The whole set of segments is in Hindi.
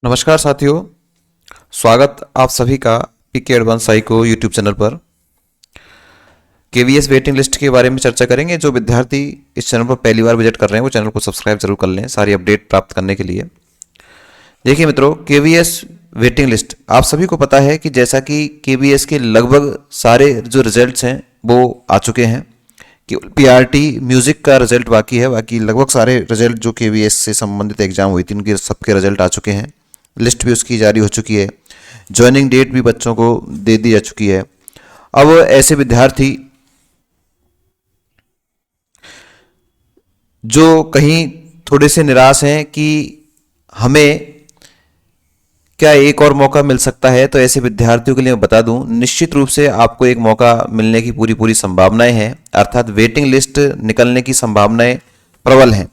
नमस्कार साथियों, स्वागत आप सभी का पीके एडवांस साइको यूट्यूब चैनल पर। केवीएस वेटिंग लिस्ट के बारे में चर्चा करेंगे। जो विद्यार्थी इस चैनल पर पहली बार विजिट कर रहे हैं वो चैनल को सब्सक्राइब जरूर कर लें सारी अपडेट प्राप्त करने के लिए। देखिए मित्रों, केवीएस वेटिंग लिस्ट आप सभी को पता है कि जैसा कि केवीएस के लगभग सारे जो रिजल्ट्स हैं वो आ चुके हैं। केवल पीआरटी म्यूजिक का रिजल्ट बाकी है, बाकी लगभग सारे रिजल्ट जो केवीएस से संबंधित एग्जाम हुई थी उनके सबके रिजल्ट आ चुके हैं। लिस्ट भी उसकी जारी हो चुकी है, ज्वाइनिंग डेट भी बच्चों को दे दी जा चुकी है। अब ऐसे विद्यार्थी जो कहीं थोड़े से निराश हैं कि हमें क्या एक और मौका मिल सकता है, तो ऐसे विद्यार्थियों के लिए मैं बता दूं, निश्चित रूप से आपको एक मौका मिलने की पूरी संभावनाएं हैं, अर्थात वेटिंग लिस्ट निकलने की संभावनाएं प्रबल हैं।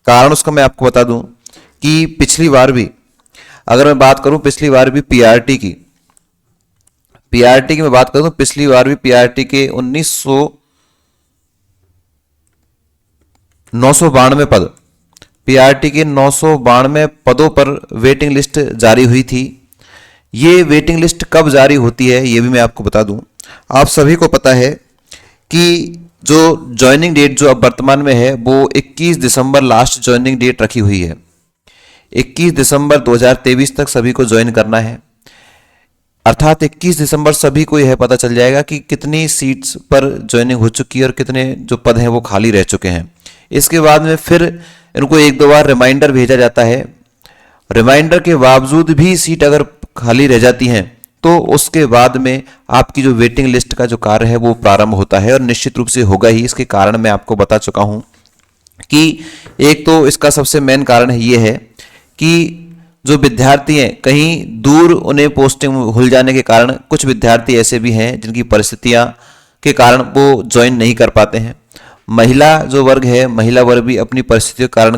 कारण उसका मैं आपको बता दूं कि पिछली बार भी, अगर मैं बात करूं पिछली बार भी पीआरटी की मैं बात करूं तो पिछली बार भी पीआरटी के 992 पद, पीआरटी के 992 पदों पर वेटिंग लिस्ट जारी हुई थी। ये वेटिंग लिस्ट कब जारी होती है ये भी मैं आपको बता दूं। आप सभी को पता है कि जो ज्वाइनिंग डेट जो अब वर्तमान में है वो 21 दिसंबर लास्ट ज्वाइनिंग डेट रखी हुई है। 21 दिसंबर 2023 तक सभी को ज्वाइन करना है, अर्थात 21 दिसंबर सभी को यह पता चल जाएगा कि कितनी सीट्स पर ज्वाइनिंग हो चुकी है और कितने जो पद हैं वो खाली रह चुके हैं। इसके बाद में फिर इनको एक दो बार रिमाइंडर भेजा जाता है। रिमाइंडर के बावजूद भी सीट अगर खाली रह जाती हैं तो उसके बाद में आपकी जो वेटिंग लिस्ट का जो कार्य है वो प्रारंभ होता है, और निश्चित रूप से होगा ही। इसके कारण मैं आपको बता चुका हूं कि एक तो इसका सबसे मेन कारण ये है कि जो विद्यार्थी हैं कहीं दूर उन्हें पोस्टिंग भूल जाने के कारण कुछ विद्यार्थी ऐसे भी हैं जिनकी परिस्थितियां के कारण वो ज्वाइन नहीं कर पाते हैं। महिला जो वर्ग है, महिला वर्ग भी अपनी परिस्थितियों के कारण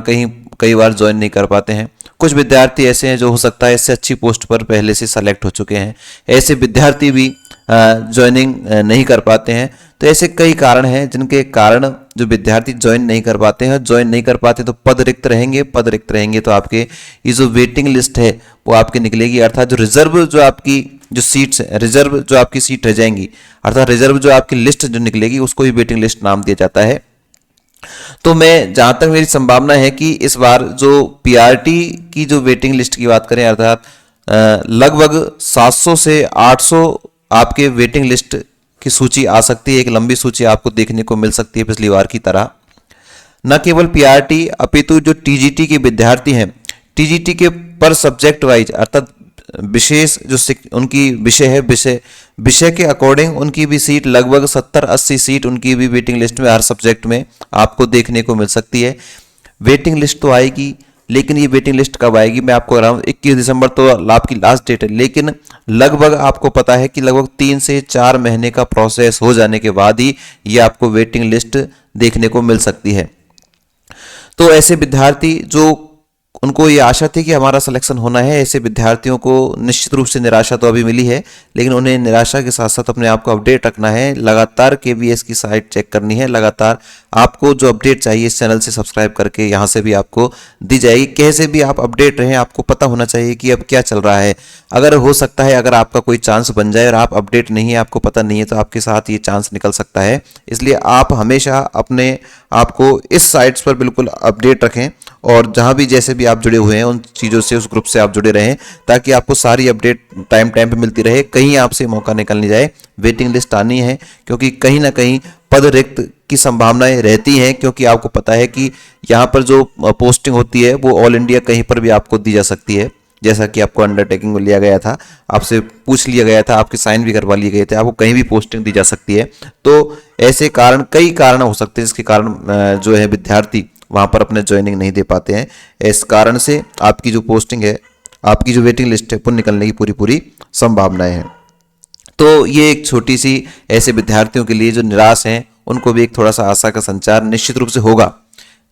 कई बार ज्वाइन नहीं कर पाते हैं। कुछ विद्यार्थी ऐसे हैं जो हो सकता है इससे अच्छी पोस्ट पर पहले से सेलेक्ट हो चुके हैं, ऐसे विद्यार्थी भी ज्वाइनिंग नहीं कर पाते हैं। तो ऐसे कई कारण हैं जिनके कारण जो विद्यार्थी ज्वाइन नहीं कर पाते हैं। ज्वाइन नहीं कर पाते तो पद रिक्त रहेंगे, पद रिक्त रहेंगे तो आपके ये जो वेटिंग लिस्ट है वो आपकी निकलेगी, अर्थात जो रिजर्व जो आपकी जो सीट्स है, रिजर्व जो आपकी सीट रह जाएंगी, अर्थात रिजर्व जो आपकी लिस्ट जो निकलेगी उसको ही वेटिंग लिस्ट नाम दिया जाता है। तो मैं जहां तक मेरी संभावना है कि इस बार जो पीआरटी की जो वेटिंग लिस्ट की बात करें, अर्थात लगभग 700 से 800 आपके वेटिंग लिस्ट की सूची आ सकती है। एक लंबी सूची आपको देखने को मिल सकती है पिछली बार की तरह। न केवल पीआरटी अपितु जो टीजीटी के विद्यार्थी हैं, टीजीटी के पर सब्जेक्ट वाइज, अर्थात विशेष जो उनकी विषय है, विषय के अकॉर्डिंग उनकी भी सीट लगभग 70-80 सीट उनकी भी वेटिंग लिस्ट में हर सब्जेक्ट में आपको देखने को मिल सकती है। वेटिंग लिस्ट तो आएगी, लेकिन ये वेटिंग लिस्ट कब आएगी मैं आपको बता रहा हूँ। 21 दिसंबर तो आपकी लास्ट डेट है, लेकिन लगभग आपको पता है कि लगभग 3 से 4 महीने का प्रोसेस हो जाने के बाद ही ये आपको वेटिंग लिस्ट देखने को मिल सकती है। तो ऐसे विद्यार्थी जो उनको ये आशा थी कि हमारा सिलेक्शन होना है, ऐसे विद्यार्थियों को निश्चित रूप से निराशा तो अभी मिली है, लेकिन उन्हें निराशा के साथ साथ अपने आप को अपडेट रखना है। लगातार केवीएस की साइट चेक करनी है, लगातार आपको जो अपडेट चाहिए इस चैनल से सब्सक्राइब करके यहाँ से भी आपको दी जाएगी। कैसे भी आप अपडेट रहें, आपको पता होना चाहिए कि अब क्या चल रहा है। अगर हो सकता है अगर आपका कोई चांस बन जाए और आप अपडेट नहीं है, आपको पता नहीं है, तो आपके साथ ये चांस निकल सकता है। इसलिए आप हमेशा अपने आपको इस साइट्स पर बिल्कुल अपडेट रखें, और जहां भी जैसे भी आप जुड़े हुए हैं उन चीज़ों से, उस ग्रुप से आप जुड़े रहें, ताकि आपको सारी अपडेट टाइम पे मिलती रहे। कहीं आपसे मौका निकल नहीं जाए। वेटिंग लिस्ट आनी है क्योंकि कहीं ना कहीं पद रिक्त की संभावनाएं रहती हैं, क्योंकि आपको पता है कि यहाँ पर जो पोस्टिंग होती है वो ऑल इंडिया कहीं पर भी आपको दी जा सकती है। जैसा कि आपको अंडरटेकिंग में लिया गया था, आपसे पूछ लिया गया था, आपके साइन भी करवा लिए गए थे, आपको कहीं भी पोस्टिंग दी जा सकती है। तो ऐसे कारण, कई कारण हो सकते हैं जिसके कारण जो है विद्यार्थी वहां पर अपने ज्वाइनिंग नहीं दे पाते हैं। इस कारण से आपकी जो पोस्टिंग है, आपकी जो वेटिंग लिस्ट है वो निकलने की पूरी संभावनाएं हैं। तो ये एक छोटी सी ऐसे विद्यार्थियों के लिए जो निराश हैं उनको भी एक थोड़ा सा आशा का संचार निश्चित रूप से होगा।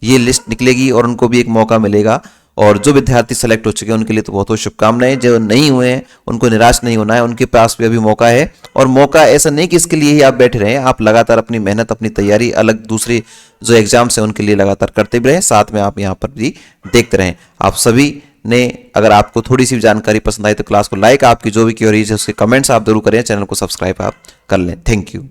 ये लिस्ट निकलेगी और उनको भी एक मौका मिलेगा, और जो विद्यार्थी सेलेक्ट हो चुके हैं उनके लिए तो बहुत बहुत शुभकामनाएं। जो नहीं हुए हैं उनको निराश नहीं होना है, उनके पास भी अभी मौका है। और मौका ऐसा नहीं कि इसके लिए ही आप बैठे रहें, आप लगातार अपनी मेहनत, अपनी तैयारी अलग दूसरे जो एग्जाम्स हैं उनके लिए लगातार करते भी रहें, साथ में आप यहाँ पर भी देखते रहें। आप सभी ने अगर आपको थोड़ी सी जानकारी पसंद आई तो क्लास को लाइक, आपकी जो भी क्वेरीज है उसके कमेंट्स आप जरूर करें, चैनल को सब्सक्राइब आप कर लें। Thank you.